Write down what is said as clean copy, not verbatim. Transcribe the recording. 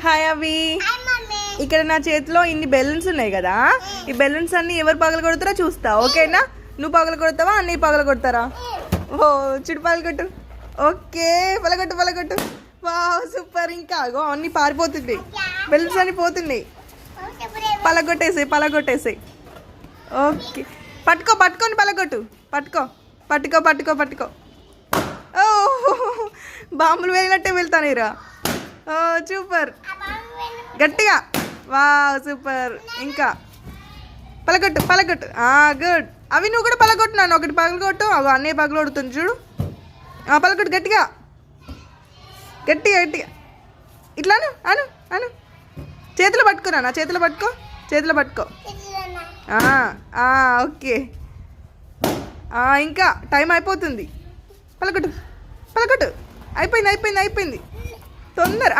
Hi అవి. ఇక్కడ నా చేతిలో ఇన్ని బెలూన్స్ ఉన్నాయి కదా, ఈ బెలూన్స్ అన్ని ఎవరు పగలు కొడతారో చూస్తా. ఓకేనా? నువ్వు పగలు కొడతావా, అన్నీ పగలు కొడతారా? ఓ చుట్టు పగలు కొట్టు. ఓకే, పలగొట్టు పలగొట్టు. Wow super. ఇంకా అన్ని పారిపోతుంది, బెలూన్స్ అన్ని పోతున్నాయి. పలగొట్టేసాయి పలగొట్టేసాయి. ఓకే, పట్టుకో పట్టుకొని పలగొట్టు. పట్టుకో పట్టుకో పట్టుకో పట్టుకో. ఓ బాంబులు వెళ్ళినట్టే వెళ్తానేరా. ఓ సూపర్, గట్టిగా. వా సూపర్. ఇంకా పలగొట్టు పలగొట్టు. గుడ్. అవి నువ్వు కూడా పలగొట్టు. ఒకటి పగలగొట్టు. అవి అన్నీ పగలగొడుతుంది చూడు. పలగొట్టు గట్టిగా గట్టిగా గట్టిగా. ఇట్లాను అను అను. చేతిలో పట్టుకురా, నా చేతిలో పట్టుకో, చేతిలో పట్టుకో. ఓకే. ఇంకా టైం అయిపోతుంది. పలగొట్టు పలగొట్టు. అయిపోయింది అయిపోయింది అయిపోయింది. తొందర